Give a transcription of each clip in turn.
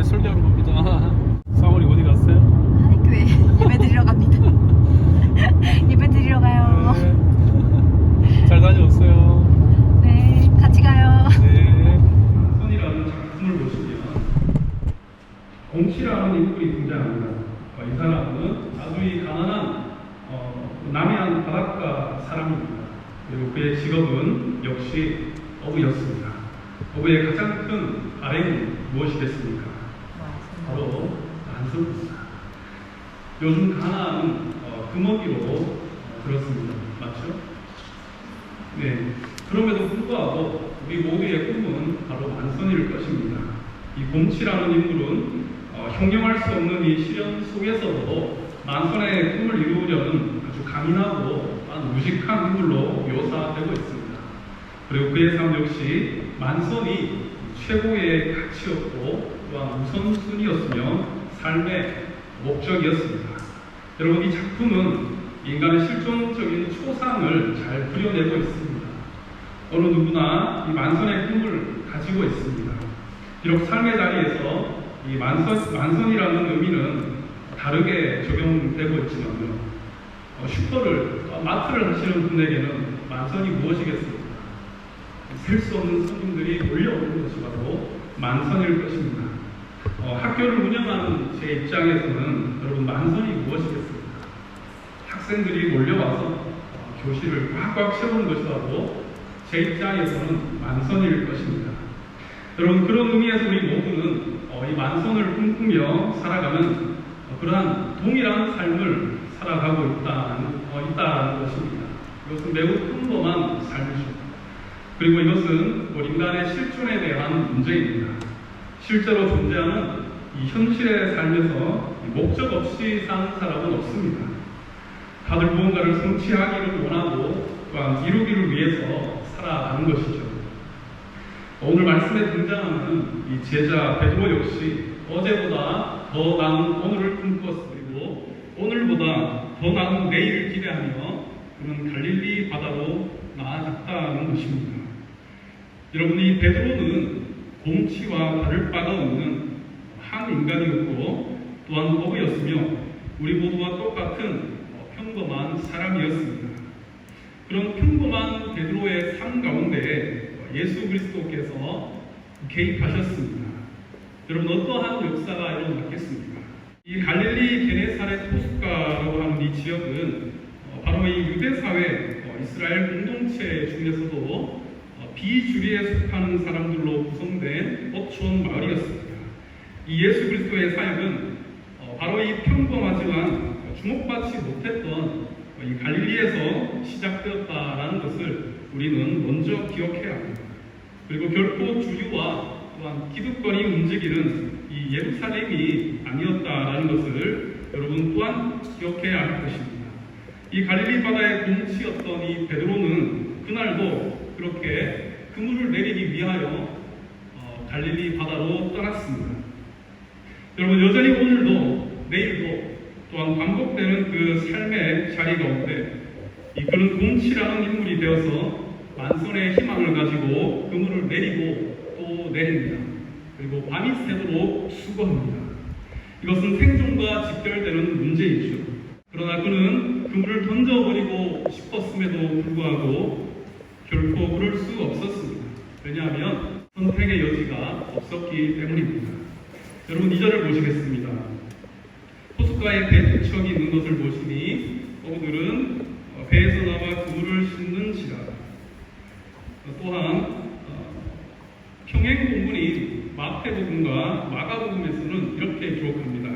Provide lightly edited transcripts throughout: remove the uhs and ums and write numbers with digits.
설교하러 갑니다. 사월이 어디 갔어요? 한인교회 예배 드리러 갑니다. 예배 드리러 가요. 네. 잘 다녀왔어요. 네, 같이 가요. 네. 선이라는 작품을 보시면 공치라는 인물이 등장합니다. 이 사람은 아주 가난한 남해안 바닷가 사람입니다. 그리고 그의 직업은 역시 어부였습니다. 어부의 가장 큰 발행은 무엇이겠습니까? 바로 만선입니다. 요즘 가나안은 금어기로 들었습니다. 맞죠? 네. 그럼에도 불구하고 우리 모두의 꿈은 바로 만선일 것입니다. 이 곰치라는 인물은 형용할 수 없는 이 시련 속에서도 만선의 꿈을 이루려는 아주 강인하고 무식한 인물로 묘사되고 있습니다. 그리고 그의 삶 역시 만선이 최고의 가치였고 또한 우선순위였으며 삶의 목적이었습니다. 여러분, 이 작품은 인간의 실존적인 초상을 잘 그려내고 있습니다. 어느 누구나 이 만선의 꿈을 가지고 있습니다. 비록 삶의 자리에서 이 만선이라는 의미는 다르게 적용되고 있지만요. 마트를 하시는 분에게는 만선이 무엇이겠습니까? 셀 수 없는 손님들이 몰려오는 것이 바로 만선일 것입니다. 학교를 운영하는 제 입장에서는 여러분, 만선이 무엇이겠습니까? 학생들이 몰려와서 교실을 꽉꽉 채우는 것이 바로 제 입장에서는 만선일 것입니다. 여러분, 그런 의미에서 우리 모두는 이 만선을 꿈꾸며 살아가는 그러한 동일한 삶을 살아가고 있다는 것입니다. 이것은 매우 평범한 삶이죠. 그리고 이것은 인간의 실존에 대한 문제입니다. 실제로 존재하는 이 현실의 삶에서 목적 없이 사는 사람은 없습니다. 다들 무언가를 성취하기를 원하고 또한 이루기를 위해서 살아가는 것이죠. 오늘 말씀에 등장하는 이 제자 베드로 역시 어제보다 더 나은 오늘을 꿈꾸었으리고 오늘보다 더 나은 내일을 기대하며 그는 갈릴리 바다로 나아갔다는 것입니다. 여러분, 이 베드로는 곰치와 다를 바가 없는 한 인간이었고 또한 어부였으며 우리 모두와 똑같은 평범한 사람이었습니다. 그런 평범한 베드로의 삶 가운데 예수 그리스도께서 개입하셨습니다. 여러분, 어떠한 역사가 일어났겠습니까? 이 갈릴리 게네사렛 호숫가라고 하는 이 지역은 바로 이 유대사회 이스라엘 공동체 중에서도 비주류에 속하는 사람들로 구성된 어촌 마을이었습니다. 이 예수 그리스도의 사역은 바로 이 평범하지만 주목받지 못했던 이 갈릴리에서 시작되었다라는 것을 우리는 먼저 기억해야 합니다. 그리고 결코 주류와 또한 기득권이 움직이는 이 예루살렘이 아니었다라는 것을 여러분 또한 기억해야 할 것입니다. 이 갈릴리 바다의 곰치였던 이 베드로는 그날도 그렇게 그물을 내리기 위하여 갈릴리 바다로 떠났습니다. 여러분, 여전히 오늘도 내일도 또한 반복되는 그 삶의 자리 가운데 그런 곰치라는 인물이 되어서 만선의 희망을 가지고 그물을 내리고 또 내립니다. 그리고 밤이 새도록 수고합니다. 이것은 생존과 직결되는 문제이죠. 그러나 그는 그물을 던져버리고 싶었음에도 불구하고 결코 그럴 수 없었습니다. 왜냐하면 선택의 여지가 없었기 때문입니다. 여러분, 2절을 보시겠습니다. 호숫가에 배 두 척이 있는 것을 보시니 어부들은 배에서 나와 그물을 싣는지라. 또한 평행 본문인 마태복음과 마가복음에서는 이렇게 기록합니다.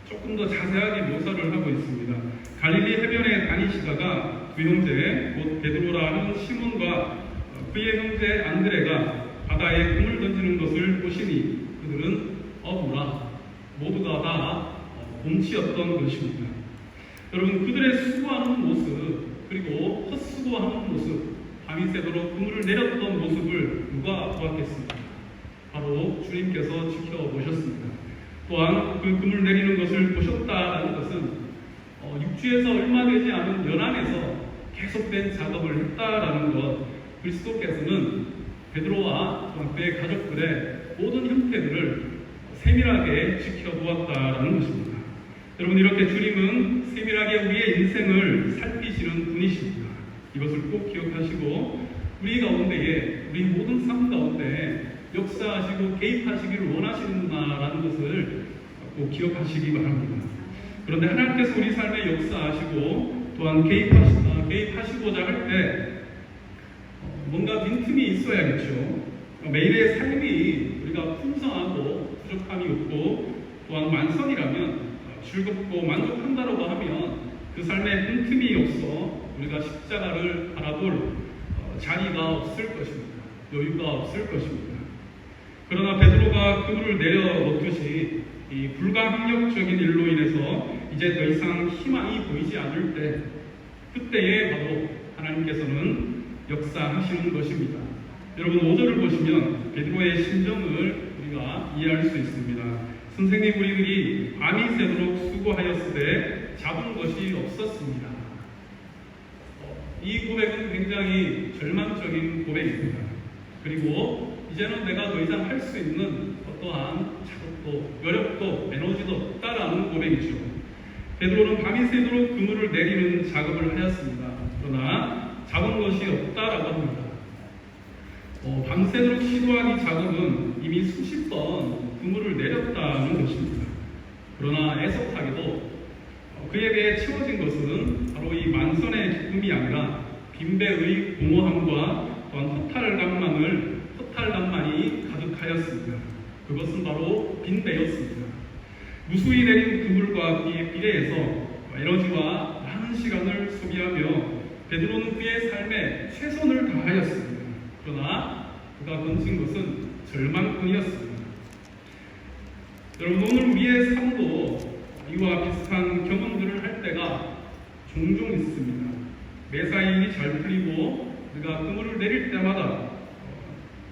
조금 더 자세하게 묘사를 하고 있습니다. 갈릴리 해변에 다니시다가 두 형제 곧 베드로라는 시몬과 그의 형제 안드레가 바다에 그물 던지는 것을 보시니 그들은 어부라 모두가 다 곰치였던 것입니다. 여러분, 그들의 수고하는 모습 그리고 헛수고하는 모습, 밤이 새도록 그물을 내렸던 모습을 누가 보았겠습니까? 바로 주님께서 지켜보셨습니다. 또한 그 그물 내리는 것을 보셨다는 것은 육지에서 얼마 되지 않은 연안에서 계속된 작업을 했다라는 것, 그리스도께서는 베드로와 또한 그의 가족들의 모든 형태들을 세밀하게 지켜보았다라는 것입니다. 여러분, 이렇게 주님은 세밀하게 우리의 인생을 살피시는 분이십니다. 이것을 꼭 기억하시고 우리 가운데에, 우리 모든 삶 가운데 역사하시고 개입하시기를 원하시는구나라는 것을 꼭 기억하시기 바랍니다. 그런데 하나님께서 우리 삶에 역사하시고 또한 개입하시고자 할 때 뭔가 빈틈이 있어야겠죠. 매일의 삶이 우리가 풍성하고 부족함이 없고 또한 만성이라면, 즐겁고 만족한다라고 하면 그 삶에 빈틈이 없어 우리가 십자가를 바라볼 자리가 없을 것입니다. 여유가 없을 것입니다. 그러나 베드로가 그물을 내려놓듯이 이 불가항력적인 일로 인해서 이제 더 이상 희망이 보이지 않을 때, 그때에 바로 하나님께서는 역사하시는 것입니다. 여러분, 5절을 보시면 베드로의 심정을 우리가 이해할 수 있습니다. 선생님, 우리들이 밤이 새도록 수고하였을 때 잡은 것이 없었습니다. 이 고백은 굉장히 절망적인 고백입니다. 그리고 이제는 내가 더 이상 할 수 있는 어떠한 자극도, 여력도, 에너지도 없다라는 고백이죠. 베드로는 밤이 새도록 그물을 내리는 작업을 하였습니다. 그러나 잡은 것이 없다라고 합니다. 밤새도록 시도한 이 작업은 이미 수십 번 그물을 내렸다는 것입니다. 그러나 애석하게도 그에게 채워진 것은 바로 이 만선의 기쁨이 아니라 빈배의 공허함과 또한 허탈감만이 가득하였습니다. 그것은 바로 빈배였습니다. 무수히 내린 그물과 비례해서 에너지와 많은 시간을 소비하며 베드로는 그의 삶에 최선을 다하였습니다. 그러나 그가 던진 것은 절망뿐이었습니다. 여러분, 오늘 우리의 삶도 이와 비슷한 경험들을 할 때가 종종 있습니다. 매사에 일이 잘 풀리고 우리가 그물을 내릴 때마다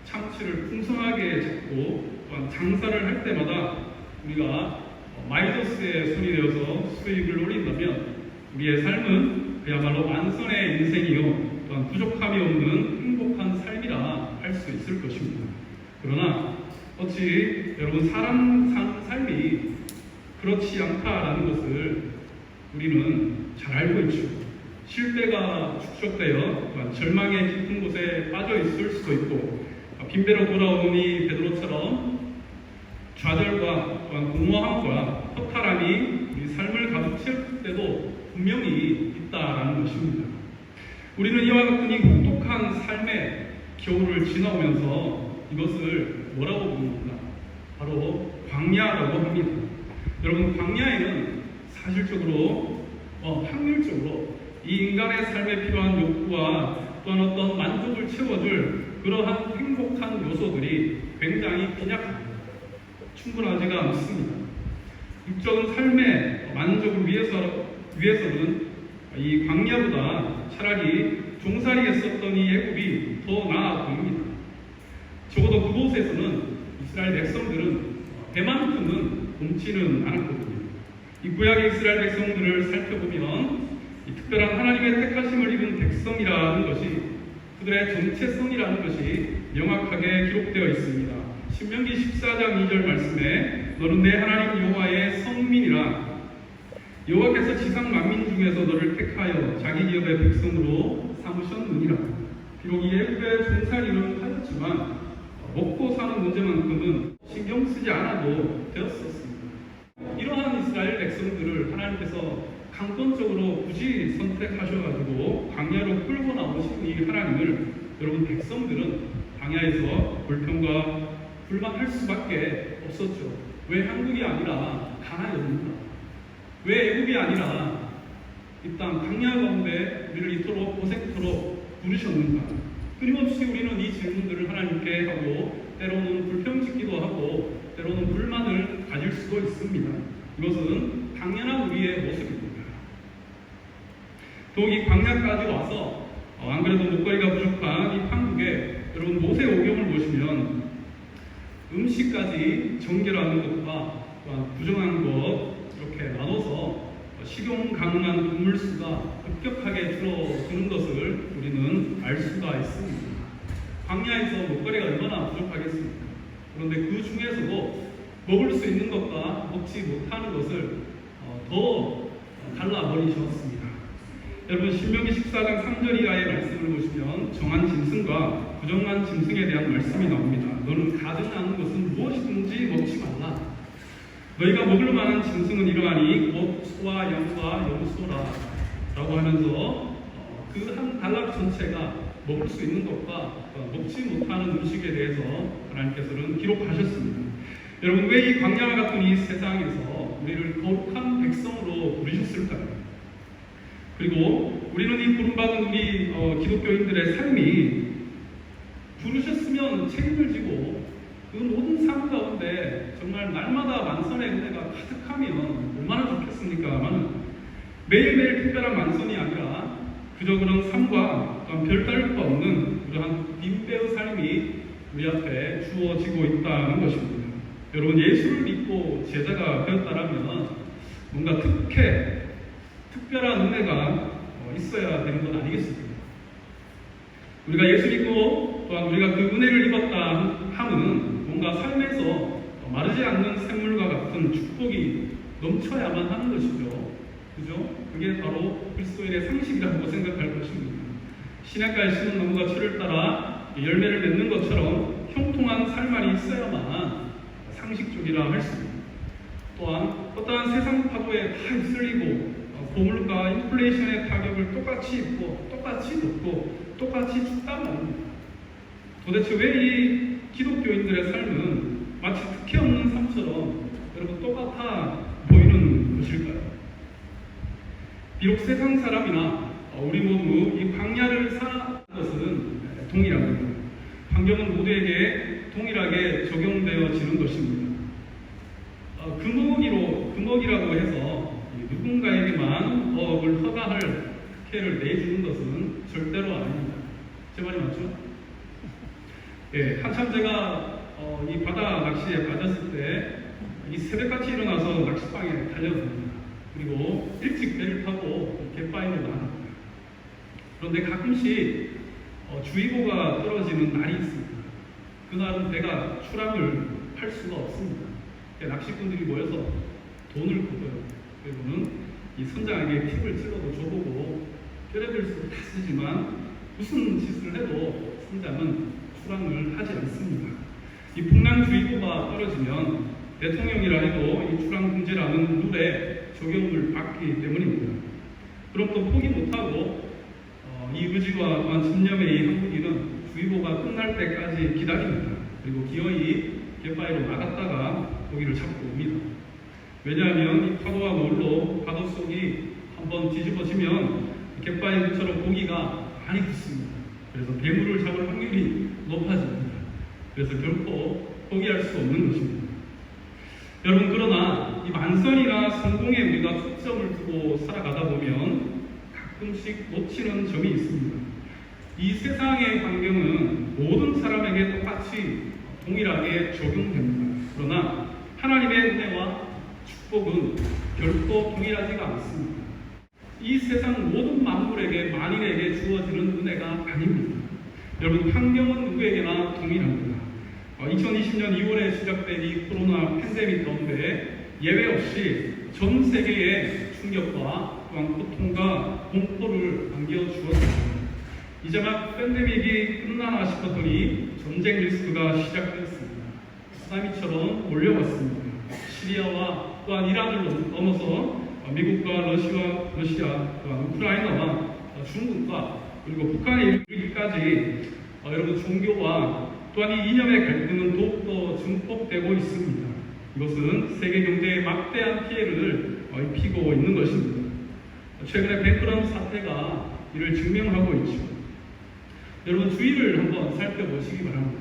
참치를 풍성하게 잡고 또한 장사를 할 때마다 우리가 마이너스에 손이 되어서 수익을 올린다면 우리의 삶은 그야말로 만선의 인생이요 또한 부족함이 없는 행복한 삶이라 할 수 있을 것입니다. 그러나 어찌 여러분, 사람 사는 삶이 그렇지 않다라는 것을 우리는 잘 알고 있죠. 실패가 축적되어 또한 절망의 깊은 곳에 빠져 있을 수도 있고, 빈배로 돌아오는 이 베드로처럼 좌절과 또한 공허함과 허탈함이 우리 삶을 가득 채울 때도 분명히 있다라는 것입니다. 우리는 이와 같은 이 혹독한 삶의 겨울을 지나오면서 이것을 뭐라고 부릅니까? 바로 광야라고 합니다. 여러분, 광야에는 사실적으로 확률적으로 이 인간의 삶에 필요한 욕구와 또한 어떤 만족을 채워줄 그러한 행복한 요소들이 굉장히 빈약합니다. 충분하지가 않습니다. 육적인 삶의 만족을 위해서는 이 광야보다 차라리 종살이에 썼던 이 애굽이 더 나아 보입니다. 적어도 그곳에서는 이스라엘 백성들은 배만큼은 굶지는 않았거든요. 이 구약의 이스라엘 백성들을 살펴보면 이 특별한 하나님의 택하심을 입은 백성이라는 것이, 그들의 정체성이라는 것이 명확하게 기록되어 있습니다. 신명기 14장 2절 말씀에 너는 내 하나님 여호와의 성민이라, 여호와께서 지상 만민 중에서 너를 택하여 자기 기업의 백성으로 삼으셨느니라. 비록 이 애굽의 종살이를 하였지만 먹고 사는 문제만큼은 신경 쓰지 않아도 되었었습니다. 이러한 이스라엘 백성들을 하나님께서 강권적으로 굳이 선택하셔가지고 광야로 끌고 나오신 이 하나님을 여러분, 백성들은 광야에서 불평과 불만할 수밖에 없었죠. 왜 한국이 아니라 가나안입니까? 왜 애굽이 아니라 이 땅 광야 가운데 우리를 이토록 고생토록 부르셨는가? 끊임없이 우리는 이 질문들을 하나님께 하고 때로는 불평짓기도 하고 때로는 불만을 가질 수도 있습니다. 이것은 당연한 우리의 모습입니다. 더욱이 광야까지 와서 안 그래도 먹거리가 부족한 이 한국에 여러분, 모세오경을 보시면 음식까지 정결하는 것과 또한 부정한 것 이렇게 나눠서 식용 가능한 동물 수가 급격하게 줄어드는 것을 우리는 알 수가 있습니다. 광야에서 먹거리가 얼마나 부족하겠습니까? 그런데 그 중에서도 먹을 수 있는 것과 먹지 못하는 것을 더 갈라버리셨습니다. 여러분 신명기 14장 3절 이하의 말씀을 보시면 정한 짐승과 부정한 짐승에 대한 말씀이 나옵니다. 너는 가증 않은 것은 무엇이든지 먹지 말라. 너희가 먹을 만한 짐승은 이러하니 곧 소와 양과 염소라 라고 하면서 그 한 단락 전체가 먹을 수 있는 것과 먹지 못하는 음식에 대해서 하나님께서는 기록하셨습니다. 여러분 왜 이 광야와 같은 이 세상에서 우리를 거룩한 백성으로 부르셨을까요? 그리고 우리는 이 부름받은 우리 기독교인들의 삶이 부르셨으면 책임을 지고 그 모든 삶 가운데 정말 날마다 만선의 은혜가 가득하면 얼마나 좋겠습니까만 매일매일 특별한 만선이 아니라 그저 그런 삶과 별다를 바 없는 그러한 빈배의 삶이 우리 앞에 주어지고 있다는 것입니다. 여러분 예수를 믿고 제자가 되었다라면 뭔가 특별한 은혜가 있어야 되는 건 아니겠습니까? 우리가 예수 믿고 또한 우리가 그 은혜를 입었다 함은 뭔가 삶에서 마르지 않는 샘물과 같은 축복이 넘쳐야만 하는 것이죠. 그죠? 그게 바로 그리스도인의 상식이라고 생각할 것입니다. 시냇가에 심은 나무가 철을 따라 열매를 맺는 것처럼 형통한 삶만이 있어야만 상식적이라 할 수 있습니다. 또한 어떠한 세상 파도에 다 휩쓸리고 고물가 인플레이션의 타격을 똑같이 입고 똑같이 먹고 똑같이 죽단 말입니다. 도대체 왜 이 기독교인들의 삶은 마치 특혜 없는 삶처럼 여러분 똑같아 보이는 것일까요? 비록 세상 사람이나 우리 모두 이 광야를 사는 것은 동일합니다. 환경은 모두에게 동일하게 적용되어지는 것입니다. 금어기라고 해서 누군가에게만 법을 허가할 특혜를 내주는 것은 절대로 아닙니다. 제 말이 맞죠? 예, 한참 제가 이 바다 낚시에 빠졌을 때 이 새벽같이 일어나서 낚시방에 달려듭니다. 그리고 일찍 배를 타고 갯바위로 나갑니다. 그런데 가끔씩 주의보가 떨어지는 날이 있습니다. 그날은 배가 출항을 할 수가 없습니다. 낚시꾼들이 모여서 돈을 걷어요. 그리고는 이 선장에게 팁을 찔러도 줘보고 뼈레벨 수를 다 쓰지만 무슨 짓을 해도 선장은 출항을 하지 않습니다. 이 풍랑주의보가 떨어지면 대통령이라 해도 이 출항금지라는 룰에 적용을 받기 때문입니다. 그럼 또 포기 못하고 이 의지와 또한 집념의 이 한국인은 주의보가 끝날 때까지 기다립니다. 그리고 기어이 갯바위로 나갔다가 고기를 잡고 옵니다. 왜냐하면 이 파도와 노을로 파도 속이 한번 뒤집어지면 갯바위처럼 고기가 많이 붙습니다. 그래서 대물을 잡을 확률이 높아집니다. 그래서 결코 포기할 수 없는 것입니다. 여러분 그러나 이 만선이나 성공에 우리가 초점을 두고 살아가다 보면 가끔씩 놓치는 점이 있습니다. 이 세상의 환경은 모든 사람에게 똑같이 동일하게 적용됩니다. 그러나 하나님의 은혜와 축복은 결코 동일하지가 않습니다. 이 세상 모든 만물에게 만인에게 주어지는 은혜가 아닙니다. 여러분 환경은 누구에게나 동일합니다. 2020년 2월에 시작된 이 코로나 팬데믹 가운데 예외 없이 전 세계의 충격과 또한 고통과 공포를 안겨주었습니다. 이제 막 팬데믹이 끝나나 싶었더니 전쟁 리스크가 시작되었습니다. 쓰나미처럼 몰려왔습니다. 시리아와 또한 이란을 넘어서 미국과 러시아, 또한 우크라이나와 중국과 그리고 북한에 이르기까지 여러분 종교와 또한 이 이념의 갈등은 더욱더 증폭되고 있습니다. 이것은 세계 경제에 막대한 피해를 입히고 있는 것입니다. 최근에 베트남 사태가 이를 증명하고 있죠. 여러분 주위를 한번 살펴보시기 바랍니다.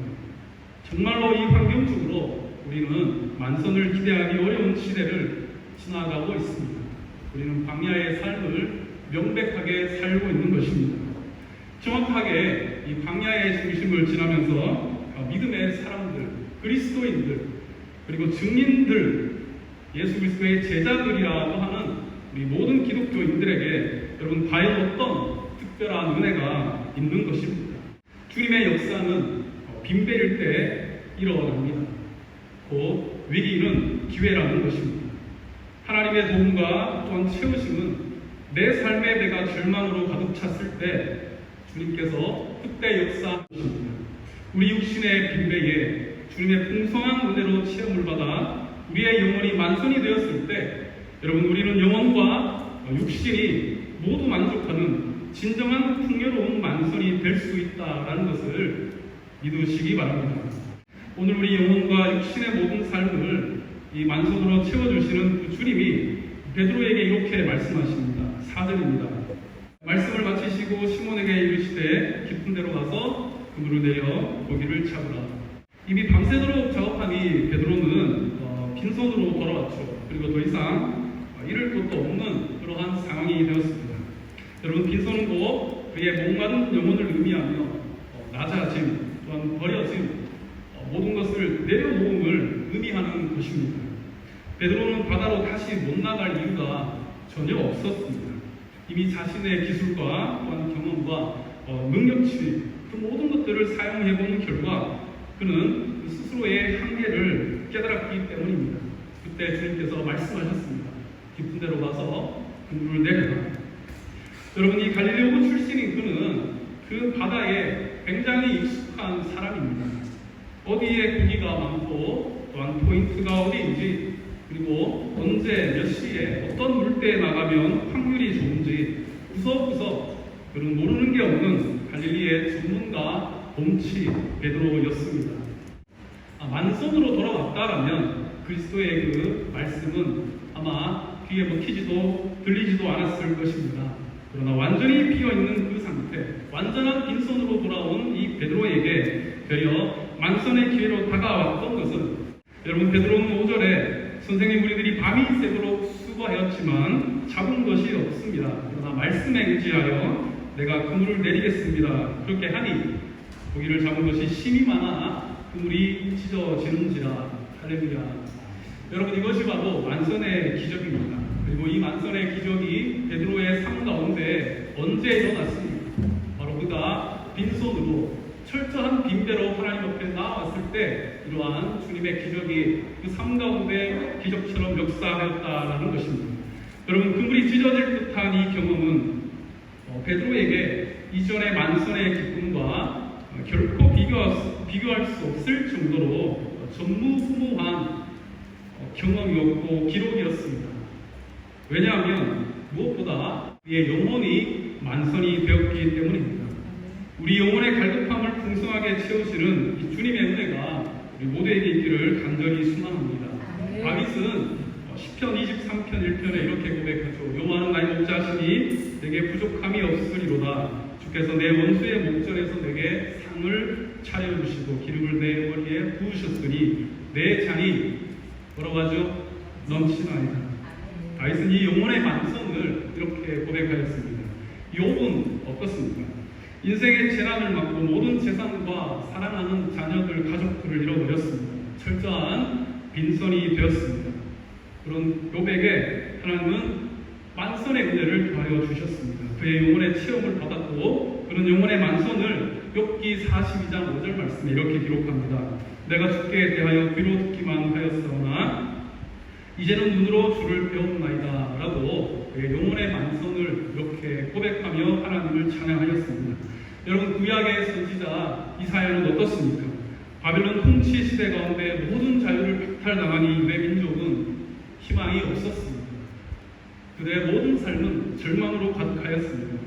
정말로 이 환경적으로 우리는 만선을 기대하기 어려운 시대를 지나가고 있습니다. 우리는 광야의 삶을 명백하게 살고 있는 것입니다. 정확하게 이 광야의 중심을 지나면서 믿음의 사람들, 그리스도인들, 그리고 증인들, 예수 그리스도의 제자들이라고 하는 우리 모든 기독교인들에게 여러분 과연 어떤 특별한 은혜가 있는 것입니다. 주님의 역사는 빈배일 때 일어납니다. 곧 위기는 기회라는 것입니다. 하나님의 도움과 또한 채우심은 내 삶의 배가 절망으로 가득 찼을 때 주님께서 그때 역사하십니다. 우리 육신의 빈배에 주님의 풍성한 은혜로 체험을 받아 우리의 영혼이 만선이 되었을 때 여러분 우리는 영혼과 육신이 모두 만족하는 진정한 풍요로운 만선이 될 수 있다라는 것을 믿으시기 바랍니다. 오늘 우리 영혼과 육신의 모든 삶을 이 만선으로 채워주시는 그 주님이 베드로에게 이렇게 말씀하십니다. 4절입니다. 말씀을 마치시고 시몬에게 이르시되 깊은 데로 가서 그물을 내려 고기를 잡으라. 이미 밤새도록 작업하니 베드로는 빈손으로 돌아왔죠. 그리고 더 이상 잃을 것도 없는 그러한 상황이 되었습니다. 여러분 빈손은 곧 그의 목마른 영혼을 의미하며 낮아짐 또한 버려짐 모든 것을 내려놓음을 의미하는 것입니다. 베드로는 바다로 다시 못 나갈 이유가 전혀 없었습니다. 이미 자신의 기술과 또한 경험과 능력치 그 모든 것들을 사용해 본 결과 그는 스스로의 한계를 깨달았기 때문입니다. 그때 주님께서 말씀하셨습니다. 깊은 데로 가서 그물을 내려라. 여러분 이 갈릴레오 출신인 그는 그 바다에 굉장히 익숙한 사람입니다. 어디에 고기가 많고 또한 포인트가 어디인지 그리고 언제 몇 시에 어떤 물때에 나가면 확률이 좋은지 구석구석 그는 모르는 게 없는 갈릴리의 전문가 봄치 베드로였습니다. 만선으로 돌아왔다라면 그리스도의 그 말씀은 아마 귀에 먹히지도 들리지도 않았을 것입니다. 그러나 완전히 비어있는 그 상태, 완전한 빈손으로 돌아온 이 베드로에게 되려 만선의 기회로 다가왔던 것은 여러분 베드로는 5절에 선생님 우리들이 밤이 새도록 수고하였지만 잡은 것이 없습니다. 그러나 말씀에 의지하여 내가 그물을 내리겠습니다. 그렇게 하니 고기를 잡은 것이 심이 많아 그물이 찢어지는지라. 할렐루야. 여러분 이것이 바로 만선의 기적입니다. 그리고 이 만선의 기적이 베드로의 삶 가운데 언제 일어났습니까? 바로 그가 빈손으로 철저한 빈배로 하나님 앞에 나왔을 때 이러한 주님의 기적이 그 삶 가운데 기적처럼 역사하였다라는 것입니다. 여러분 그물이 찢어질 듯한 이 경험은 베드로에게 이전의 만선의 기쁨과 결코 비교할 수 없을 정도로 전무후무한 경험이었고 기록이었습니다. 왜냐하면 무엇보다 우리의 영혼이 만선이 되었기 때문입니다. 우리 영혼의 갈급함을 풍성하게 채우시는 이 주님의 은혜가 우리 모두에게 있기를 간절히 소망합니다. 다윗은 시편 23편 1편에 이렇게 고백하죠. 여호와는 나의 목자시니 내게 부족함이 없으리로다. 주께서 내 원수의 목전에서 내게 상을 차려주시고 기름을 내 머리에 부으셨으니 내 잔이 뭐라고 하죠? 넘치나이다. 다윗은 이 영혼의 만선을 이렇게 고백하였습니다. 욥은 어떻습니까? 인생의 재난을 맞고 모든 재산과 사랑하는 자녀들, 가족들을 잃어버렸습니다. 철저한 빈손이 되었습니다. 그런 욥에게 하나님은 만선의 은혜를 더하여 주셨습니다. 그의 영혼의 체험을 받았고 그런 영혼의 만선을 욥기 42장 5절 말씀에 이렇게 기록합니다. 내가 주께 대하여 귀로 듣기만 하였사오나 이제는 눈으로 주를 배웠나이다 라고 영혼의 만선을 이렇게 고백하며 하나님을 찬양하였습니다. 여러분 구약의 선지자 이사야는 어떻습니까? 바벨론 통치 시대 가운데 모든 자유를 박탈당한 이 유대 민족은 희망이 없었습니다. 그들의 모든 삶은 절망으로 가득하였습니다.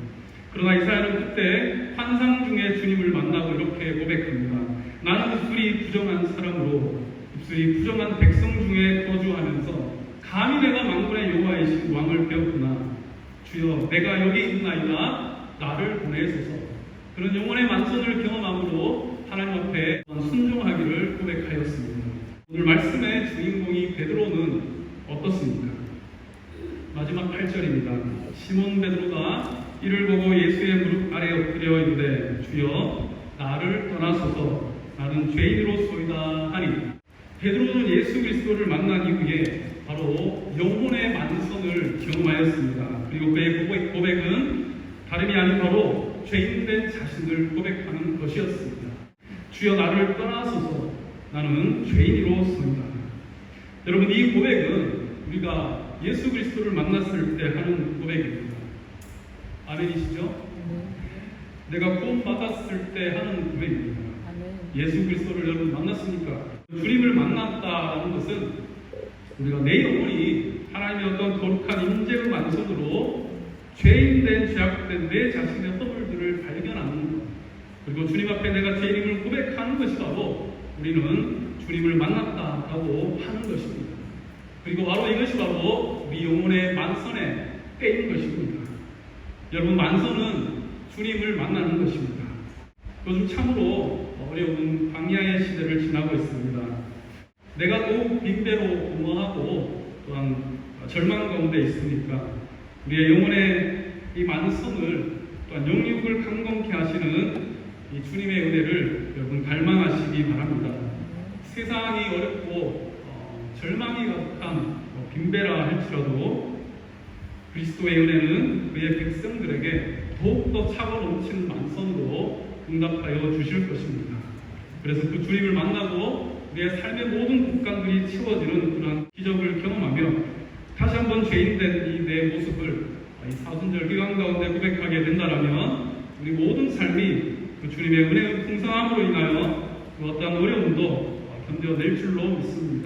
그러나 이사야는 그때 환상 중에 주님을 만나고 이렇게 고백합니다. 나는 입술이 부정한 사람으로 입술이 부정한 백성 중에 거주하면서 감히 내가 만군의 여호와이신 왕을 배웠구나. 주여 내가 여기 있나이다. 나를 보내소서. 그런 영혼의 만선을 경험함으로 하나님 앞에 순종하기를 고백하였습니다. 오늘 말씀의 주인공이 베드로는 어떻습니까? 마지막 8절입니다. 시몬 베드로가 이를 보고 예수의 무릎 아래 엎드려 이르되 주여 나를 떠나소서 나는 죄인으로소이다 하니 베드로는 예수 그리스도를 만난 이후에 바로 영혼의 만선을 경험하였습니다. 그리고 그의 고백은 다름이 아닌 바로 죄인된 자신을 고백하는 것이었습니다. 주여 나를 떠나소서 나는 죄인으로소이다. 여러분, 이 고백은 우리가 예수 그리스도를 만났을 때 하는 고백입니다. 아멘이시죠? 내가 구원받았을 때 하는 고백입니다. 예수 그리스도를 여러분 만났으니까, 주님을 만났다는 것은 우리가 내 영혼이 하나님의 어떤 거룩한 임재의 만선으로 죄인된 죄악된 내 자신의 허물들을 발견하는 것, 그리고 주님 앞에 내가 죄인임을 고백하는 것이 바로 우리는 주님을 만났다라고 하는 것입니다. 그리고 바로 이것이 바로 우리 영혼의 만선의 때인 것입니다. 여러분, 만선은 주님을 만나는 것입니다. 요즘 참으로 어려운 광야의 시대를 지나고 있습니다. 내가 더욱 빈대로 공허하고 또한 절망 가운데 있으니까 우리의 영혼의 이 만성을 또한 영육을 강건케 하시는 이 주님의 은혜를 여러분 갈망하시기 바랍니다. 세상이 어렵고 절망이 가득한 빈배라 할지라도 그리스도의 은혜는 그의 백성들에게 더욱더 차고 넘치는 만선으로 응답하여 주실 것입니다. 그래서 그 주님을 만나고 우리의 삶의 모든 국간들이 채워지는 그런 기적을 경험하며 다시 한번 죄인된 이 내 모습을 이 사순절 기간 가운데 고백하게 된다면 우리 모든 삶이 그 주님의 은혜의 풍성함으로 인하여 그 어떠한 어려움도 견뎌낼 줄로 믿습니다.